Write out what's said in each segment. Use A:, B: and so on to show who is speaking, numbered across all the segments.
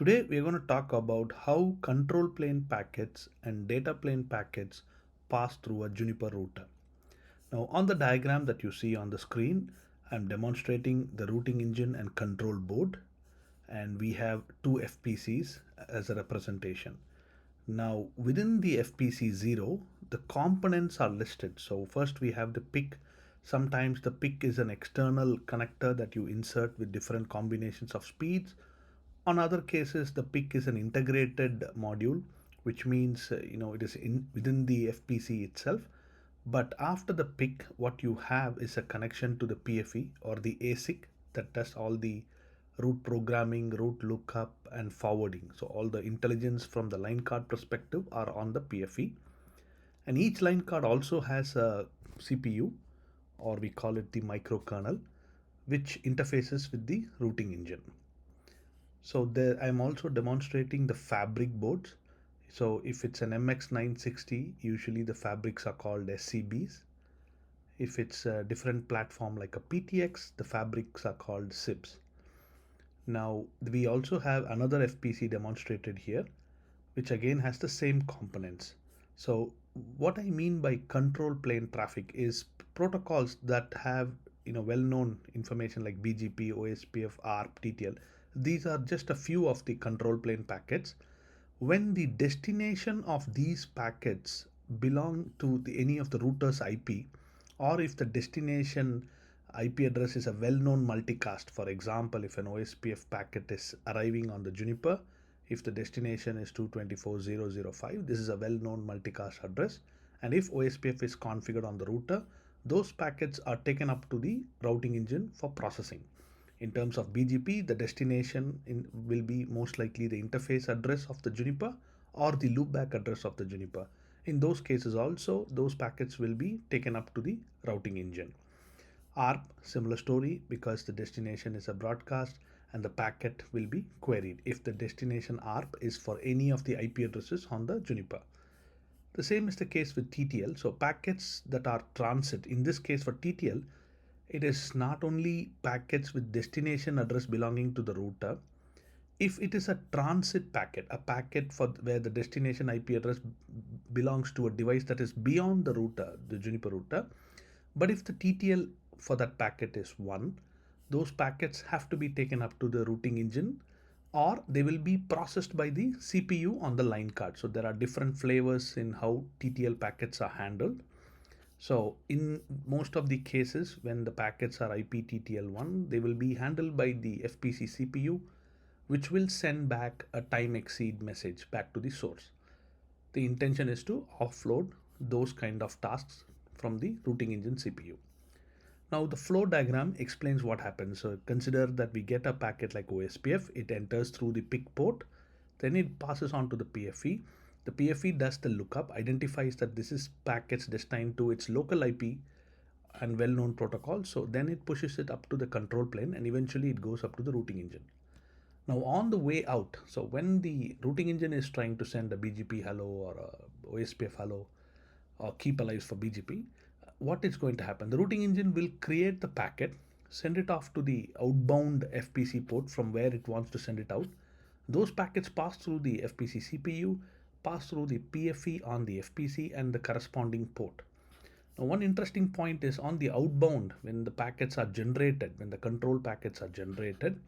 A: Today we are going to talk about how control plane packets and data plane packets pass through a Juniper router. Now on the diagram that you see on the screen, I'm demonstrating the routing engine and control board, and we have two FPCs as a representation. Now within the FPC 0, the components are listed. So first we have the PIC. Sometimes the PIC is an external connector that you insert with different combinations of speeds. On other cases, the PIC is an integrated module, which means it is within the FPC itself. But after the PIC, what you have is a connection to the PFE or the ASIC that does all the route programming, route lookup, and forwarding. So all the intelligence from the line card perspective are on the PFE. And each line card also has a CPU, or we call it the microkernel, which interfaces with the routing engine. So there I'm also demonstrating the fabric boards. So if it's an MX960, usually the fabrics are called SCBs. If it's a different platform like a PTX, the fabrics are called SIBs. Now we also have another FPC demonstrated here, which again has the same components. So what I mean by control plane traffic is protocols that have well-known information like BGP, OSPF, ARP, TTL. These are just a few of the control plane packets. When the destination of these packets belong to any of the router's IP, or if the destination IP address is a well-known multicast. For example, if an OSPF packet is arriving on the Juniper, if the destination is 224.0.0.5, this is a well-known multicast address. And if OSPF is configured on the router, those packets are taken up to the routing engine for processing. In terms of BGP, the destination will be most likely the interface address of the Juniper or the loopback address of the Juniper. In those cases also, those packets will be taken up to the routing engine. ARP, similar story, because the destination is a broadcast and the packet will be queried if the destination ARP is for any of the IP addresses on the Juniper. The same is the case with TTL. So packets that are transit, in this case for TTL, it is not only packets with destination address belonging to the router. If it is a transit packet, a packet for where the destination IP address belongs to a device that is beyond the router, the Juniper router, but if the TTL for that packet is 1, those packets have to be taken up to the routing engine, or they will be processed by the CPU on the line card. So there are different flavors in how TTL packets are handled. So in most of the cases, when the packets are IPTTL1, they will be handled by the FPC CPU, which will send back a time exceed message back to the source. The intention is to offload those kind of tasks from the routing engine CPU. Now the flow diagram explains what happens. So consider that we get a packet like OSPF, it enters through the PIC port, then it passes on to the PFE. The PFE does the lookup, identifies that this is packets destined to its local IP and well-known protocol. So then it pushes it up to the control plane and eventually it goes up to the routing engine. Now on the way out, so when the routing engine is trying to send a BGP hello or a OSPF hello or keep alive for BGP, what is going to happen? The routing engine will create the packet, send it off to the outbound FPC port from where it wants to send it out. Those packets pass through the FPC CPU, pass through the PFE on the FPC and the corresponding port. Now, one interesting point is on the outbound, when the packets are generated, when the control packets are generated,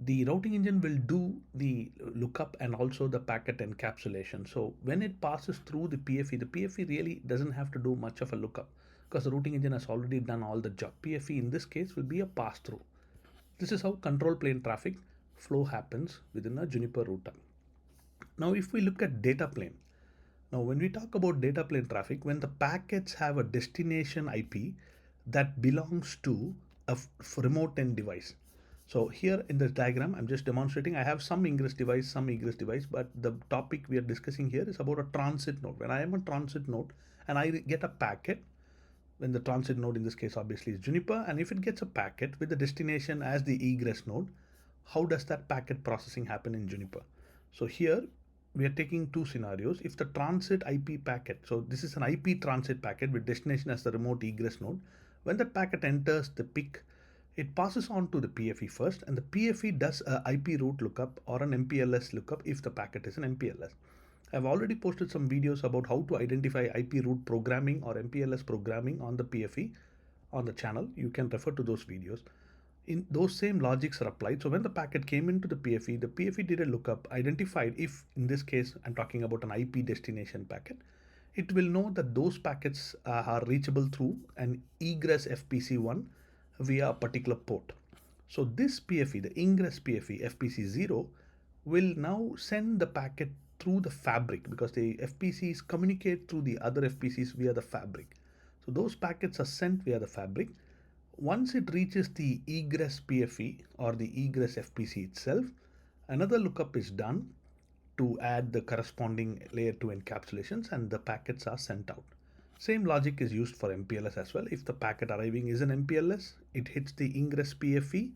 A: the routing engine will do the lookup and also the packet encapsulation. So when it passes through the PFE really doesn't have to do much of a lookup because the routing engine has already done all the job. PFE in this case will be a pass through. This is how control plane traffic flow happens within a Juniper router. Now if we look at data plane, now when we talk about data plane traffic, when the packets have a destination IP that belongs to a remote end device. So here in this diagram, I'm just demonstrating, I have some ingress device, but the topic we are discussing here is about a transit node. When I am a transit node and I get a packet, when the transit node in this case obviously is Juniper, and if it gets a packet with the destination as the egress node, how does that packet processing happen in Juniper? So here we are taking two scenarios. If the transit IP packet, so this is an IP transit packet with destination as the remote egress node, when the packet enters the PIC, It passes on to the PFE first, and the PFE does a IP route lookup or an MPLS lookup if the packet is an MPLS. I've already posted some videos about how to identify IP route programming or MPLS programming on the PFE on the channel. You can refer to those videos. In those same logics are applied. So when the packet came into the PFE did a lookup, identified if, in this case, I'm talking about an IP destination packet, it will know that those packets are reachable through an egress FPC1 via a particular port. So this PFE, the ingress PFE FPC0, will now send the packet through the fabric because the FPCs communicate through the other FPCs via the fabric. So those packets are sent via the fabric. Once it reaches the egress PFE or the egress FPC itself, another lookup is done to add the corresponding layer 2 encapsulations, and the packets are sent out. Same logic is used for MPLS as well. If the packet arriving is an MPLS, it hits the ingress PFE,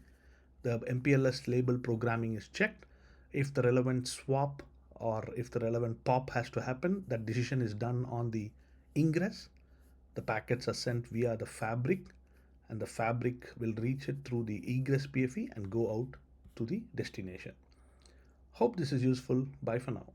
A: the MPLS label programming is checked. If the relevant swap or if the relevant pop has to happen, that decision is done on the ingress. The packets are sent via the fabric, and the fabric will reach it through the egress PFE and go out to the destination. Hope this is useful. Bye for now.